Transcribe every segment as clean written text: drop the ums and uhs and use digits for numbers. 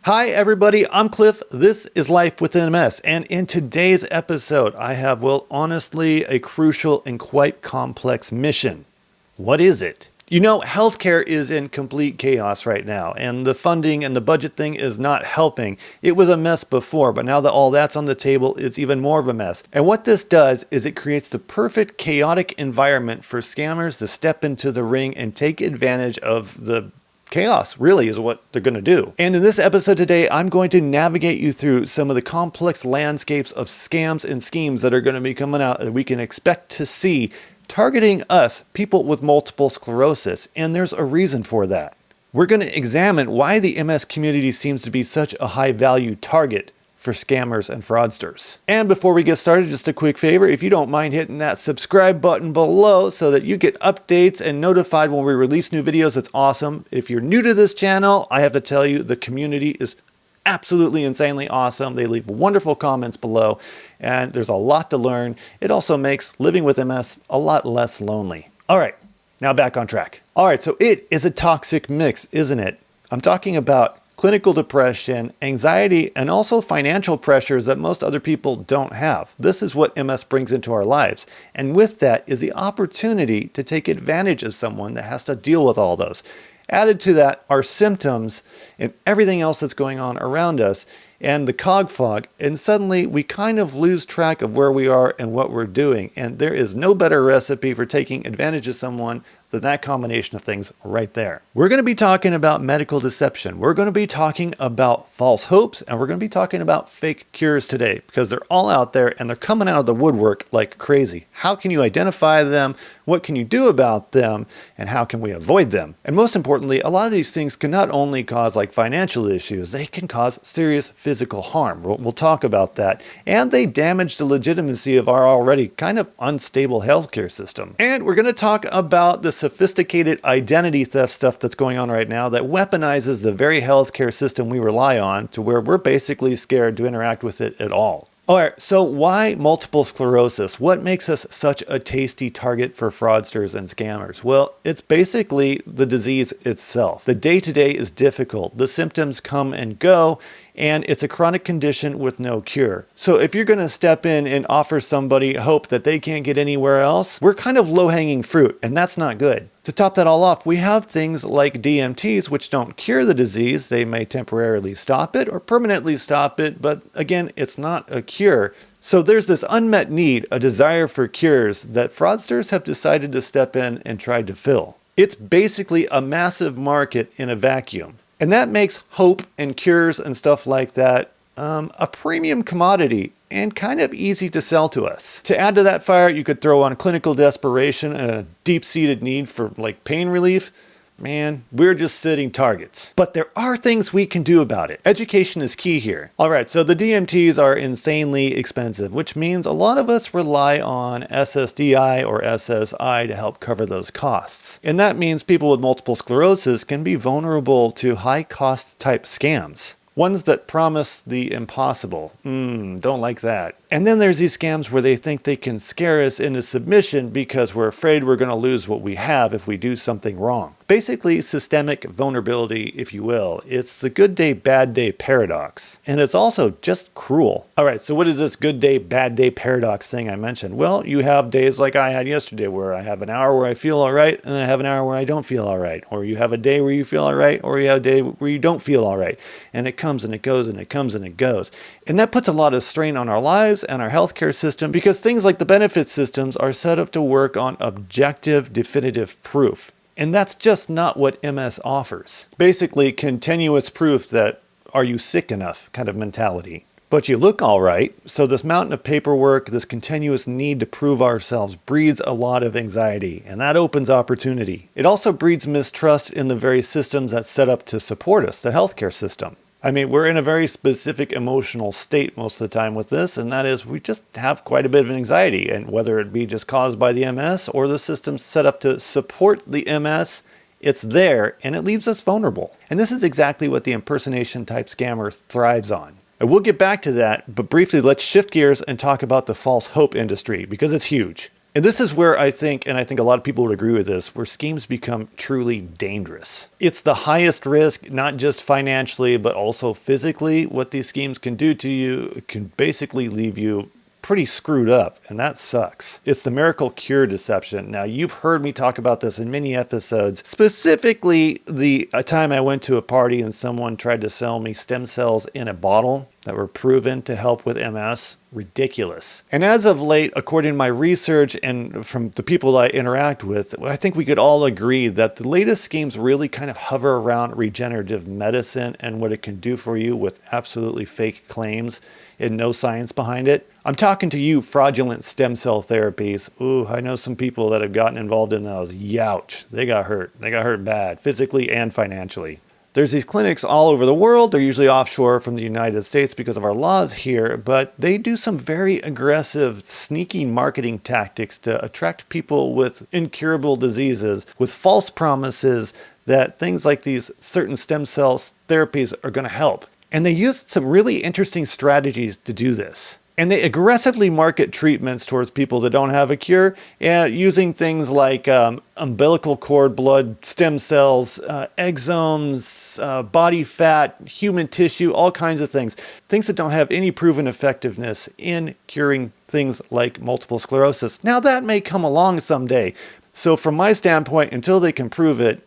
Hi everybody, I'm Cliff. This is Life with MS, and in today's episode I have, well, honestly, a crucial and quite complex mission. What is it? You know, healthcare is in complete chaos right now, and the funding and the budget thing is not helping. It was a mess before, but now that all that's on the table, it's even more of a mess. And what this does is it creates the perfect chaotic environment for scammers to step into the ring and take advantage of the chaos, really, is what they're going to do. And in this episode today, I'm going to navigate you through some of the complex landscapes of scams and schemes that are going to be coming out that we can expect to see targeting us, people with multiple sclerosis. And there's a reason for that. We're going to examine why the MS community seems to be such a high value target for scammers and fraudsters. And before we get started, just a quick favor, if you don't mind hitting that subscribe button below so that you get updates and notified when we release new videos, it's awesome. If you're new to this channel, I have to tell you, the community is absolutely insanely awesome. They leave wonderful comments below, and there's a lot to learn. It also makes living with MS a lot less lonely. All right, now back on track. All right, so it is a toxic mix, isn't it? I'm talking about clinical depression, anxiety, and also financial pressures that most other people don't have. This is what MS brings into our lives. And with that is the opportunity to take advantage of someone that has to deal with all those. Added to that are symptoms and everything else that's going on around us and the cog fog. And suddenly we kind of lose track of where we are and what we're doing. And there is no better recipe for taking advantage of someone than that combination of things right there. We're going to be talking about medical deception. We're going to be talking about false hopes, and we're going to be talking about fake cures today because they're all out there and they're coming out of the woodwork like crazy. How can you identify them? What can you do about them? And how can we avoid them? And most importantly, a lot of these things can not only cause like financial issues, they can cause serious physical harm. We'll talk about that. And they damage the legitimacy of our already kind of unstable healthcare system. And we're going to talk about the sophisticated identity theft stuff that's going on right now that weaponizes the very healthcare system we rely on to where we're basically scared to interact with it at all. All right, so why multiple sclerosis? What makes us such a tasty target for fraudsters and scammers? Well, it's basically the disease itself. The day-to-day is difficult. The symptoms come and go, and it's a chronic condition with no cure. So if you're going to step in and offer somebody hope that they can't get anywhere else, we're kind of low-hanging fruit, and that's not good. To top that all off, we have things like DMTs, which don't cure the disease. They may temporarily stop it or permanently stop it, but again, it's not a cure. So there's this unmet need, a desire for cures that fraudsters have decided to step in and try to fill. It's basically a massive market in a vacuum. And that makes hope and cures and stuff like that a premium commodity and kind of easy to sell to us. To add to that fire, you could throw on clinical desperation and a deep-seated need for like pain relief. Man, we're just sitting targets. But there are things we can do about it. Education is key here. All right, so the DMTs are insanely expensive, which means a lot of us rely on SSDI or SSI to help cover those costs. And that means people with multiple sclerosis can be vulnerable to high-cost type scams. Ones that promise the impossible. Don't like that. And then there's these scams where they think they can scare us into submission because we're afraid we're going to lose what we have if we do something wrong. Basically, systemic vulnerability, if you will. It's the good day, bad day paradox. And it's also just cruel. All right, so what is this good day, bad day paradox thing I mentioned? Well, you have days like I had yesterday where I have an hour where I feel all right, and I have an hour where I don't feel all right. Or you have a day where you feel all right, or you have a day where you don't feel all right. And it comes and it goes and it comes and it goes. And that puts a lot of strain on our lives and our healthcare system because things like the benefit systems are set up to work on objective, definitive proof. And that's just not what MS offers. Basically, continuous proof that are you sick enough kind of mentality. But you look all right. So this mountain of paperwork, this continuous need to prove ourselves breeds a lot of anxiety, and that opens opportunity. It also breeds mistrust in the very systems that's set up to support us, the healthcare system. I mean, we're in a very specific emotional state most of the time with this, and that is we just have quite a bit of anxiety, and whether it be just caused by the MS or the system set up to support the MS, it's there, and it leaves us vulnerable. And this is exactly what the impersonation type scammer thrives on. And we'll get back to that, but briefly, let's shift gears and talk about the false hope industry, because it's huge. And this is where I think a lot of people would agree with this, where schemes become truly dangerous. It's the highest risk, not just financially, but also physically. What these schemes can do to you can basically leave you pretty screwed up, and that sucks. It's the miracle cure deception. Now, you've heard me talk about this in many episodes, specifically a time I went to a party and someone tried to sell me stem cells in a bottle that were proven to help with MS. Ridiculous. And as of late, according to my research and from the people I interact with, I think we could all agree that the latest schemes really kind of hover around regenerative medicine and what it can do for you with absolutely fake claims and no science behind it. I'm talking to you, fraudulent stem cell therapies. Ooh, I know some people that have gotten involved in those. Youch. They got hurt. They got hurt bad, physically and financially. There's these clinics all over the world. They're usually offshore from the United States because of our laws here, but they do some very aggressive, sneaky marketing tactics to attract people with incurable diseases with false promises that things like these certain stem cell therapies are going to help. And they use some really interesting strategies to do this. And they aggressively market treatments towards people that don't have a cure, using things like umbilical cord blood, stem cells, exomes, body fat, human tissue, all kinds of things. Things that don't have any proven effectiveness in curing things like multiple sclerosis. Now that may come along someday. So from my standpoint, until they can prove it,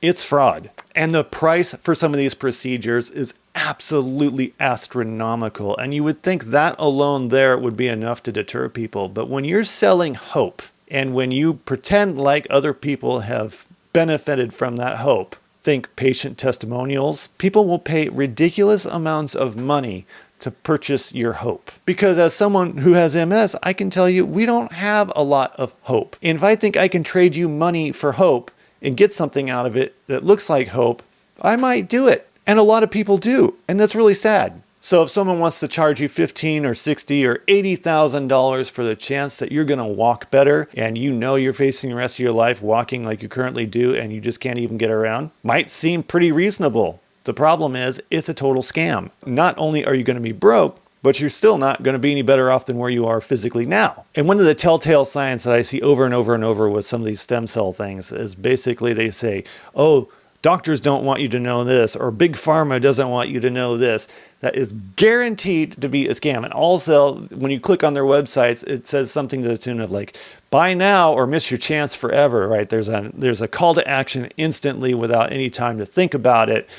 it's fraud. And the price for some of these procedures is absolutely astronomical. And you would think that alone there would be enough to deter people. But when you're selling hope, and when you pretend like other people have benefited from that hope, think patient testimonials, people will pay ridiculous amounts of money to purchase your hope. Because as someone who has MS, I can tell you we don't have a lot of hope. And if I think I can trade you money for hope and get something out of it that looks like hope, I might do it. And a lot of people do. And that's really sad. So if someone wants to charge you $15 or $60 or $80,000 for the chance that you're going to walk better, and you know you're facing the rest of your life walking like you currently do and you just can't even get around, might seem pretty reasonable. The problem is it's a total scam. Not only are you going to be broke, but you're still not going to be any better off than where you are physically now. And one of the telltale signs that I see over and over and over with some of these stem cell things is basically they say, oh, doctors don't want you to know this, or Big Pharma doesn't want you to know this. That is guaranteed to be a scam. And also, when you click on their websites, it says something to the tune of like, buy now or miss your chance forever, right? There's a call to action instantly without any time to think about it.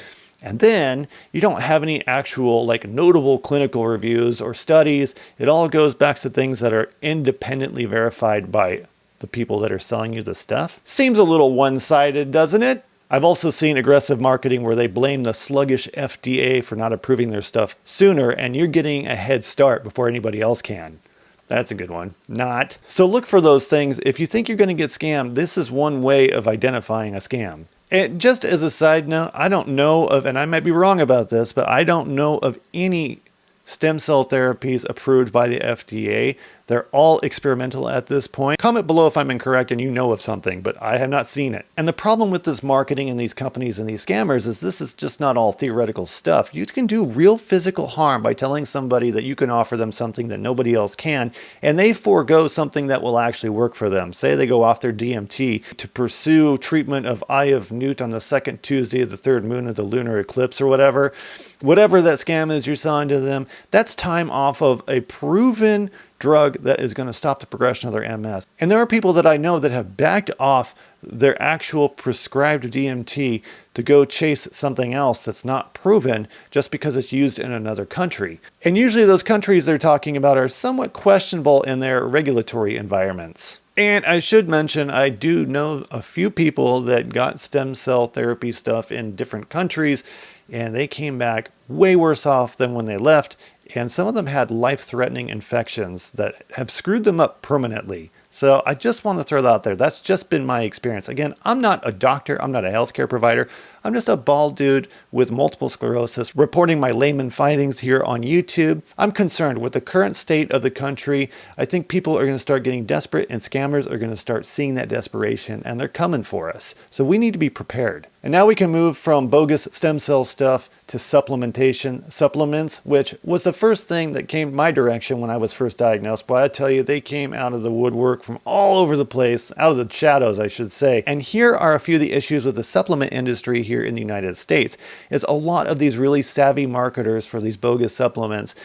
And then you don't have any actual like notable clinical reviews or studies. It all goes back to things that are independently verified by the people that are selling you the stuff. Seems a little one-sided, doesn't it? I've also seen aggressive marketing where they blame the sluggish FDA for not approving their stuff sooner, and you're getting a head start before anybody else can. That's a good one. Not. So look for those things. If you think you're going to get scammed, this is one way of identifying a scam. And just as a side note, I don't know of, and I might be wrong about this, but I don't know of any stem cell therapies approved by the FDA. They're all experimental at this point. Comment below if I'm incorrect and you know of something, but I have not seen it. And the problem with this marketing and these companies and these scammers is this is just not all theoretical stuff. You can do real physical harm by telling somebody that you can offer them something that nobody else can, and they forego something that will actually work for them. Say they go off their DMT to pursue treatment of Eye of Newt on the second Tuesday of the third moon of the lunar eclipse or whatever. Whatever that scam is you're selling to them, that's time off of a proven drug that is going to stop the progression of their MS. And there are people that I know that have backed off their actual prescribed DMT to go chase something else that's not proven just because it's used in another country. And usually those countries they're talking about are somewhat questionable in their regulatory environments. And I should mention, I do know a few people that got stem cell therapy stuff in different countries, and they came back way worse off than when they left. And some of them had life-threatening infections that have screwed them up permanently. So I just want to throw that out there. That's just been my experience. Again, I'm not a doctor. I'm not a healthcare provider. I'm just a bald dude with multiple sclerosis reporting my layman findings here on YouTube. I'm concerned with the current state of the country. I think people are going to start getting desperate and scammers are going to start seeing that desperation and they're coming for us. So we need to be prepared. And now we can move from bogus stem cell stuff to supplements, which was the first thing that came my direction when I was first diagnosed. But I tell you, they came out of the woodwork from all over the place, out of the shadows, I should say. And here are a few of the issues with the supplement industry here in the United States, is a lot of these really savvy marketers for these bogus supplements.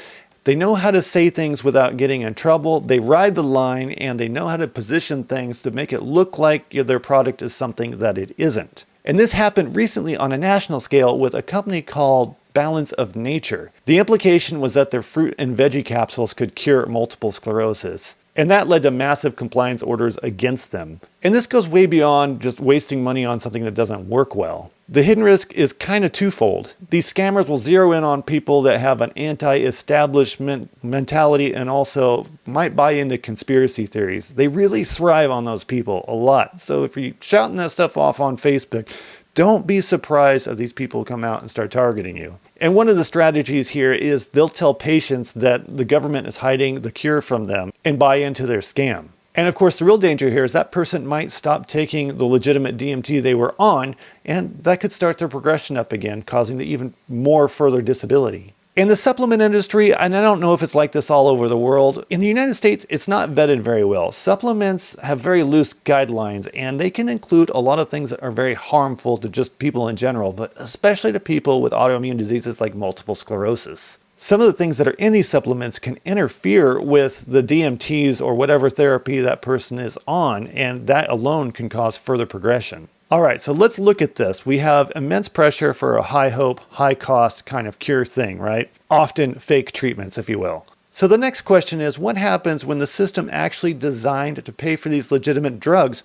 They know how to say things without getting in trouble. They ride the line, and they know how to position things to make it look like their product is something that it isn't. And this happened recently on a national scale with a company called Balance of Nature. The implication was that their fruit and veggie capsules could cure multiple sclerosis. And that led to massive compliance orders against them. And this goes way beyond just wasting money on something that doesn't work well. The hidden risk is kind of twofold. These scammers will zero in on people that have an anti-establishment mentality and also might buy into conspiracy theories. They really thrive on those people a lot. So if you're shouting that stuff off on Facebook, don't be surprised if these people come out and start targeting you. And one of the strategies here is they'll tell patients that the government is hiding the cure from them and buy into their scam. And of course, the real danger here is that person might stop taking the legitimate DMT they were on, and that could start their progression up again, causing even more further disability. In the supplement industry, and I don't know if it's like this all over the world, in the United States, it's not vetted very well. Supplements have very loose guidelines, and they can include a lot of things that are very harmful to just people in general, but especially to people with autoimmune diseases like multiple sclerosis. Some of the things that are in these supplements can interfere with the DMTs or whatever therapy that person is on, and that alone can cause further progression. All right, so let's look at this. We have immense pressure for a high hope, high cost kind of cure thing, right? Often fake treatments, if you will. So the next question is, what happens when the system actually designed to pay for these legitimate drugs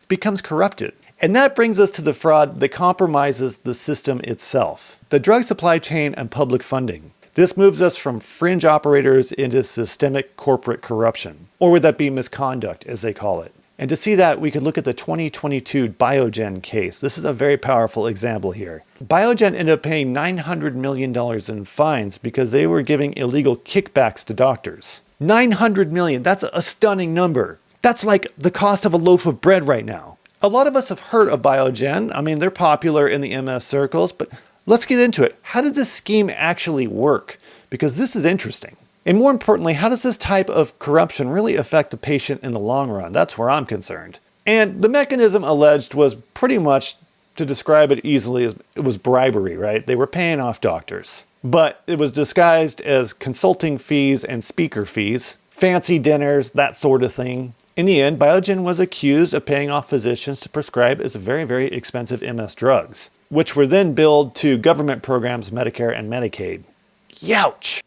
becomes corrupted? And that brings us to the fraud that compromises the system itself, the drug supply chain and public funding. This moves us from fringe operators into systemic corporate corruption, or would that be misconduct, as they call it? And to see that, we could look at the 2022 Biogen case. This is a very powerful example here. Biogen ended up paying $900 million in fines because they were giving illegal kickbacks to doctors. $900 million, that's a stunning number. That's like the cost of a loaf of bread right now. A lot of us have heard of Biogen. I mean, they're popular in the MS circles, but let's get into it. How did this scheme actually work? Because this is interesting. And more importantly, how does this type of corruption really affect the patient in the long run? That's where I'm concerned. And the mechanism alleged was pretty much, to describe it easily, it was bribery, right? They were paying off doctors. But it was disguised as consulting fees and speaker fees, fancy dinners, that sort of thing. In the end, Biogen was accused of paying off physicians to prescribe its very, very expensive MS drugs, which were then billed to government programs, Medicare and Medicaid. Youch!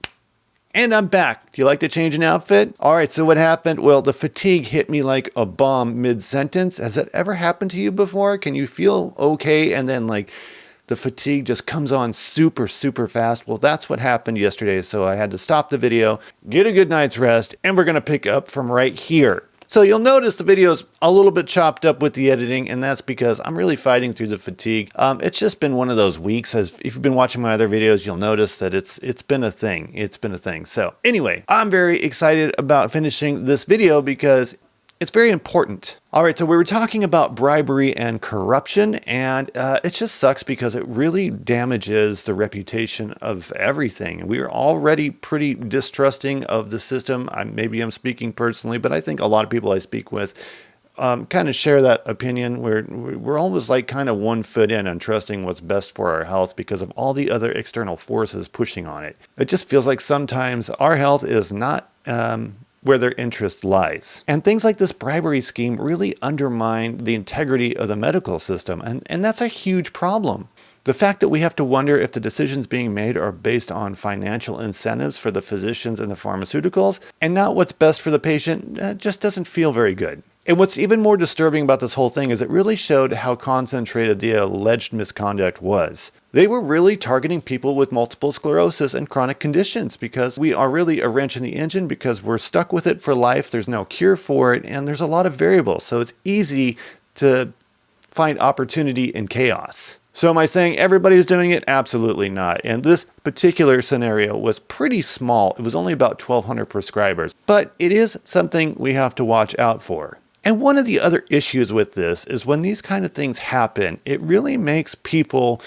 And I'm back. Do you like the change in outfit? All right, so what happened? Well, the fatigue hit me like a bomb mid-sentence. Has that ever happened to you before? Can you feel okay and then like the fatigue just comes on super, super fast? Well, that's what happened yesterday, so I had to stop the video, get a good night's rest, and we're gonna pick up from right here. So you'll notice the video's a little bit chopped up with the editing, and that's because I'm really fighting through the fatigue. It's just been one of those weeks. As if you've been watching my other videos, you'll notice that it's been a thing. It's been a thing. So anyway, I'm very excited about finishing this video because it's very important. All right, so we were talking about bribery and corruption, and it just sucks because it really damages the reputation of everything. We are already pretty distrusting of the system. Maybe I'm speaking personally, but I think a lot of people I speak with kind of share that opinion. We're almost like kind of 1 foot in on trusting what's best for our health because of all the other external forces pushing on it. It just feels like sometimes our health is not where their interest lies. And things like this bribery scheme really undermine the integrity of the medical system, and that's a huge problem. The fact that we have to wonder if the decisions being made are based on financial incentives for the physicians and the pharmaceuticals, and not what's best for the patient, just doesn't feel very good. And what's even more disturbing about this whole thing is it really showed how concentrated the alleged misconduct was. They were really targeting people with multiple sclerosis and chronic conditions because we are really a wrench in the engine because we're stuck with it for life. There's no cure for it, and there's a lot of variables. So it's easy to find opportunity in chaos. So am I saying everybody's doing it? Absolutely not. And this particular scenario was pretty small. It was only about 1,200 prescribers, but it is something we have to watch out for. And one of the other issues with this is when these kind of things happen, it really makes people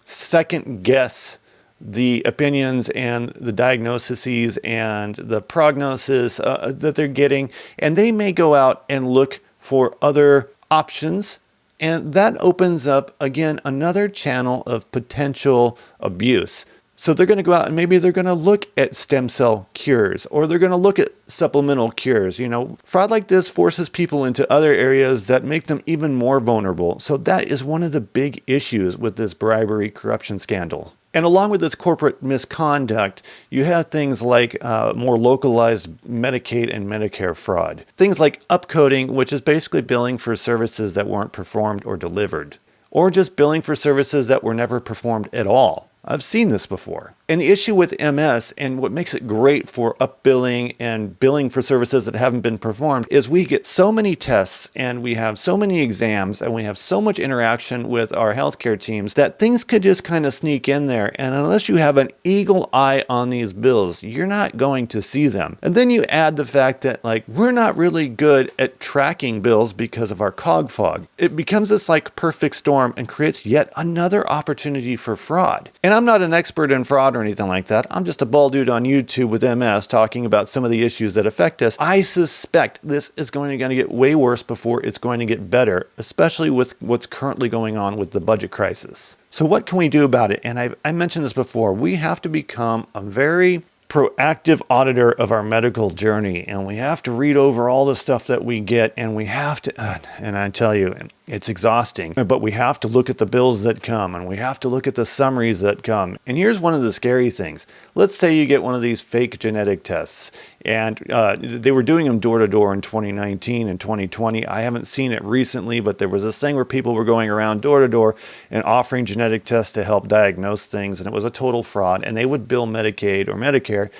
second guess the opinions and the diagnoses and the prognosis that they're getting. And they may go out and look for other options. And that opens up, again, another channel of potential abuse. So they're going to go out and maybe they're going to look at stem cell cures, or they're going to look at supplemental cures. Fraud like this forces people into other areas that make them even more vulnerable. So that is one of the big issues with this bribery corruption scandal. And along with this corporate misconduct, you have things like more localized Medicaid and Medicare fraud. Things like upcoding, which is basically billing for services that weren't performed or delivered, or just billing for services that were never performed at all. I've seen this before. And the issue with MS, and what makes it great for upbilling and billing for services that haven't been performed, is we get so many tests and we have so many exams and we have so much interaction with our healthcare teams that things could just kind of sneak in there. And unless you have an eagle eye on these bills, you're not going to see them. And then you add the fact that we're not really good at tracking bills because of our cog fog. It becomes this perfect storm and creates yet another opportunity for fraud. And I'm not an expert in fraud or anything like that. I'm just a bald dude on YouTube with MS talking about some of the issues that affect us. I suspect this is going to get way worse before it's going to get better, especially with what's currently going on with the budget crisis. So what can we do about it? And I mentioned this before. We have to become a very proactive auditor of our medical journey, and we have to read over all the stuff that we get, and we have to, and I tell you, it's exhausting, but we have to look at the bills that come, and we have to look at the summaries that come. And here's one of the scary things. Let's say you get one of these fake genetic tests, and they were doing them door to door in 2019 and 2020. I haven't seen it recently, but there was this thing where people were going around door to door and offering genetic tests to help diagnose things, and it was a total fraud. And they would bill Medicaid or Medicare,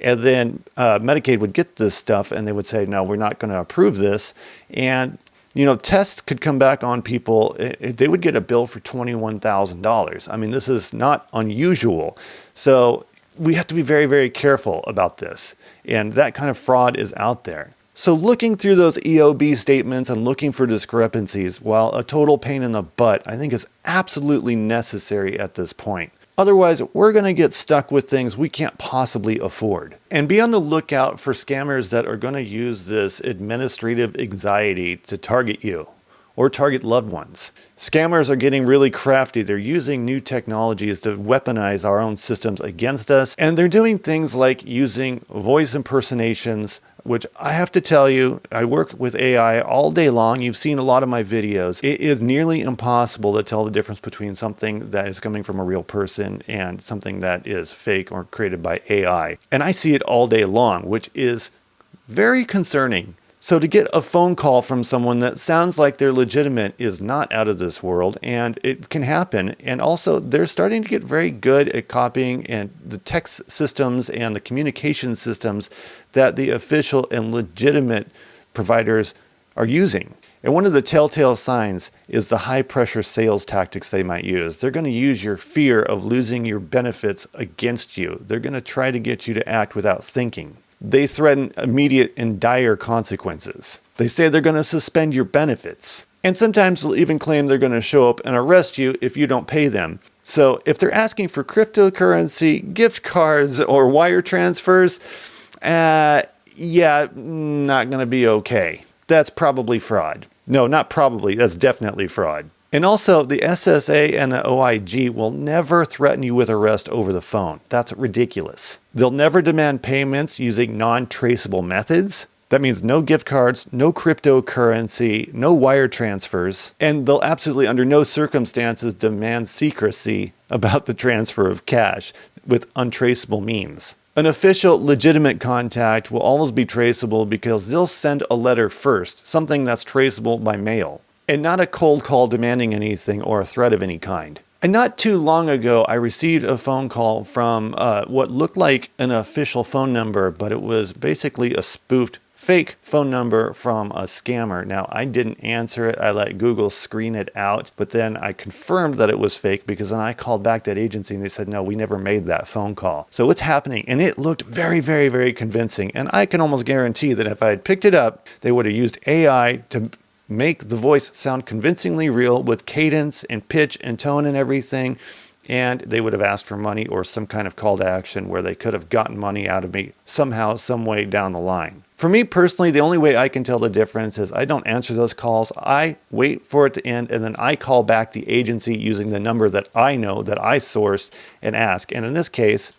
and then Medicaid would get this stuff, and they would say, no, we're not going to approve this. And tests could come back on people. They would get a bill for $21,000. I mean, this is not unusual. So we have to be very, very careful about this. And that kind of fraud is out there. So looking through those EOB statements and looking for discrepancies, while a total pain in the butt, I think is absolutely necessary at this point. Otherwise, we're going to get stuck with things we can't possibly afford. And be on the lookout for scammers that are going to use this administrative anxiety to target you or target loved ones. Scammers are getting really crafty. They're using new technologies to weaponize our own systems against us. And they're doing things like using voice impersonations, which I have to tell you, I work with AI all day long. You've seen a lot of my videos. It is nearly impossible to tell the difference between something that is coming from a real person and something that is fake or created by AI. And I see it all day long, which is very concerning. So to get a phone call from someone that sounds like they're legitimate is not out of this world, and it can happen. And also, they're starting to get very good at copying and the text systems and the communication systems that the official and legitimate providers are using. And one of the telltale signs is the high-pressure sales tactics they might use. They're going to use your fear of losing your benefits against you. They're going to try to get you to act without thinking. They threaten immediate and dire consequences. They say they're going to suspend your benefits. And sometimes they'll even claim they're going to show up and arrest you if you don't pay them. So if they're asking for cryptocurrency, gift cards, or wire transfers, not going to be okay. That's probably fraud. No, not probably. That's definitely fraud. And also, the SSA and the OIG will never threaten you with arrest over the phone. That's ridiculous. They'll never demand payments using non-traceable methods. That means no gift cards, no cryptocurrency, no wire transfers, and they'll absolutely under no circumstances demand secrecy about the transfer of cash with untraceable means. An official, legitimate contact will always be traceable because they'll send a letter first, something that's traceable by mail, and not a cold call demanding anything or a threat of any kind. And not too long ago, I received a phone call from what looked like an official phone number, but it was basically a spoofed fake phone number from a scammer. Now, I didn't answer it. I let Google screen it out, but then I confirmed that it was fake because then I called back that agency and they said, no, we never made that phone call. So it's happening, and it looked very, very, very convincing. And I can almost guarantee that if I had picked it up, they would have used AI to make the voice sound convincingly real with cadence and pitch and tone and everything. And they would have asked for money or some kind of call to action where they could have gotten money out of me somehow, some way down the line. For me personally, the only way I can tell the difference is I don't answer those calls. I wait for it to end, and then I call back the agency using the number that I know that I sourced and ask. And in this case,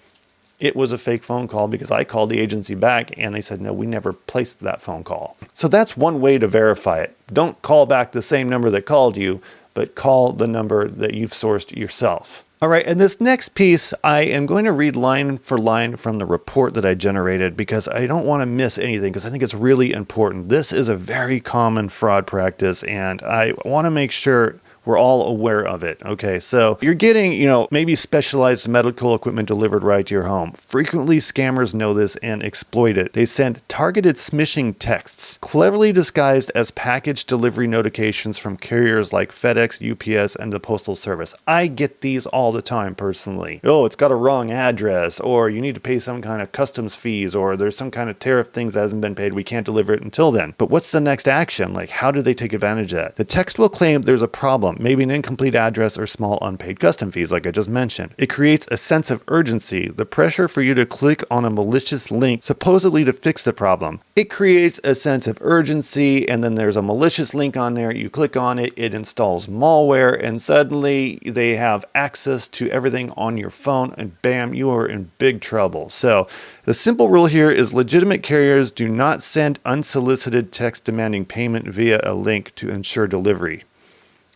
it was a fake phone call because I called the agency back and they said, no, we never placed that phone call. So that's one way to verify it. Don't call back the same number that called you, but call the number that you've sourced yourself. All right, and this next piece, I am going to read line for line from the report that I generated because I don't want to miss anything because I think it's really important. This is a very common fraud practice, and I want to make sure we're all aware of it. Okay, so you're getting, maybe specialized medical equipment delivered right to your home. Frequently, scammers know this and exploit it. They send targeted smishing texts, cleverly disguised as package delivery notifications from carriers like FedEx, UPS, and the Postal Service. I get these all the time personally. Oh, it's got a wrong address, or you need to pay some kind of customs fees, or there's some kind of tariff things that hasn't been paid. We can't deliver it until then. But what's the next action? Like, how do they take advantage of that? The text will claim there's a problem, maybe an incomplete address or small unpaid custom fees, like I just mentioned. It creates a sense of urgency, the pressure for you to click on a malicious link supposedly to fix the problem. It creates a sense of urgency, and then there's a malicious link on there. You click on it, it installs malware, and suddenly they have access to everything on your phone, and bam, you are in big trouble. So the simple rule here is legitimate carriers do not send unsolicited text demanding payment via a link to ensure delivery,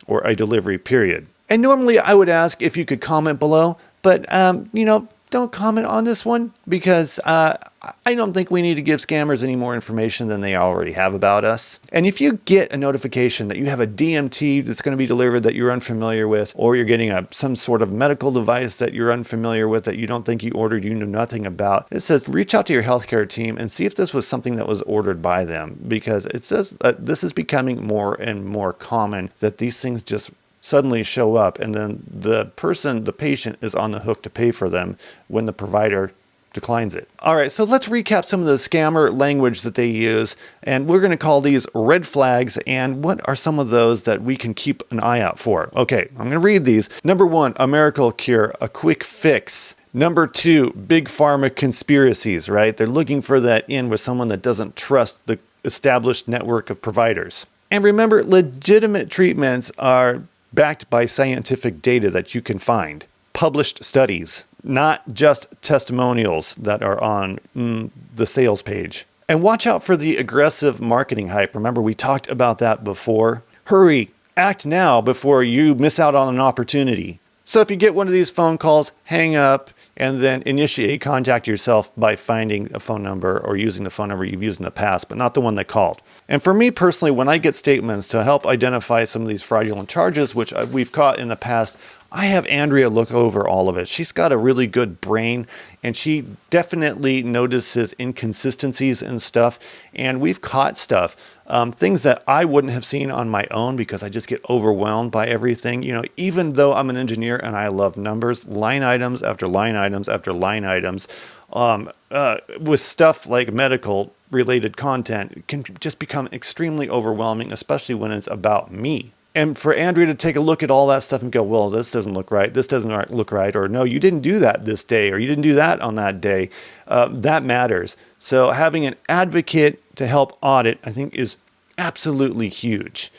or a delivery period. And normally I would ask if you could comment below, but don't comment on this one because I don't think we need to give scammers any more information than they already have about us. And if you get a notification that you have a DMT that's going to be delivered that you're unfamiliar with, or you're getting some sort of medical device that you're unfamiliar with that you don't think you ordered, you know nothing about, it says reach out to your healthcare team and see if this was something that was ordered by them, because it says this is becoming more and more common that these things just suddenly show up, and then the patient is on the hook to pay for them when the provider declines it. All right, so let's recap some of the scammer language that they use, and we're going to call these red flags, and what are some of those that we can keep an eye out for? Okay, I'm going to read these. Number 1, a miracle cure, a quick fix. Number 2, big pharma conspiracies, right? They're looking for that in with someone that doesn't trust the established network of providers. And remember, legitimate treatments are backed by scientific data that you can find. Published studies, not just testimonials that are on the sales page. And watch out for the aggressive marketing hype. Remember, we talked about that before. Hurry, act now before you miss out on an opportunity. So if you get one of these phone calls, hang up and then initiate contact yourself by finding a phone number or using the phone number you've used in the past, but not the one that called. And for me personally, when I get statements to help identify some of these fraudulent charges, which we've caught in the past, I have Andrea look over all of it. She's got a really good brain, and she definitely notices inconsistencies and stuff. And we've caught stuff, things that I wouldn't have seen on my own because I just get overwhelmed by everything. Even though I'm an engineer and I love numbers, line items after line items after line items, with stuff like medical related content can just become extremely overwhelming, especially when it's about me. And for Andrea to take a look at all that stuff and go, well, this doesn't look right, this doesn't look right, or no, you didn't do that this day, or you didn't do that on that day, that matters. So having an advocate to help audit, I think, is absolutely huge.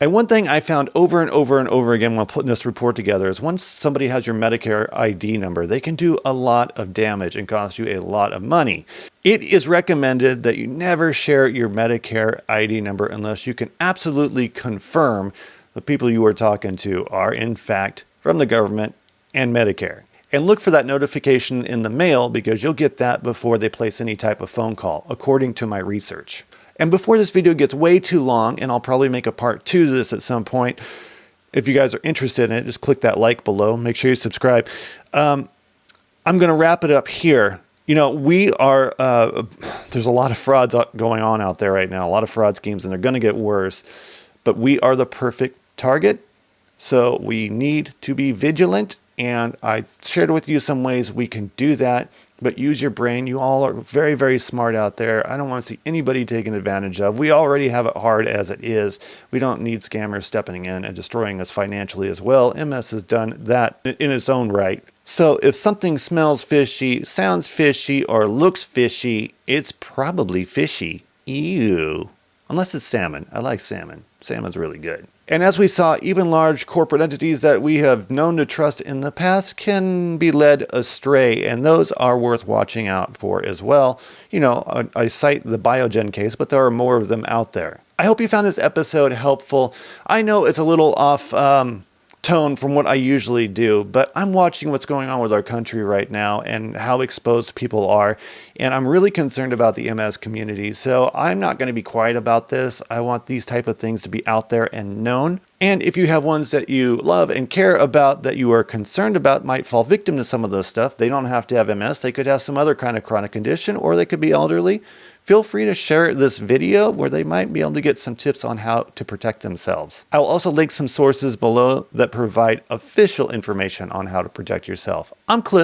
And one thing I found over and over and over again while putting this report together is once somebody has your Medicare ID number, they can do a lot of damage and cost you a lot of money. It is recommended that you never share your Medicare ID number unless you can absolutely confirm the people you are talking to are in fact from the government and Medicare. And look for that notification in the mail because you'll get that before they place any type of phone call, according to my research. And before this video gets way too long, and I'll probably make a part 2 to this at some point, if you guys are interested in it, just click that like below. Make sure you subscribe. I'm going to wrap it up here. We are, there's a lot of frauds going on out there right now, a lot of fraud schemes, and they're going to get worse. But we are the perfect target. So we need to be vigilant. And I shared with you some ways we can do that. But use your brain. You all are very, very smart out there. I don't want to see anybody taken advantage of. We already have it hard as it is. We don't need scammers stepping in and destroying us financially as well. MS has done that in its own right. So if something smells fishy, sounds fishy, or looks fishy, it's probably fishy. Ew. Unless it's salmon. I like salmon. Salmon's really good. And as we saw, even large corporate entities that we have known to trust in the past can be led astray, and those are worth watching out for as well. I cite the Biogen case, but there are more of them out there. I hope you found this episode helpful. I know it's a little off tone from what I usually do, but I'm watching what's going on with our country right now and how exposed people are, and I'm really concerned about the MS community, so I'm not going to be quiet about this. I want these type of things to be out there and known, and if you have ones that you love and care about that you are concerned about might fall victim to some of this stuff, they don't have to have MS, they could have some other kind of chronic condition, or they could be elderly. Feel free to share this video where they might be able to get some tips on how to protect themselves. I'll also link some sources below that provide official information on how to protect yourself. I'm Cliff.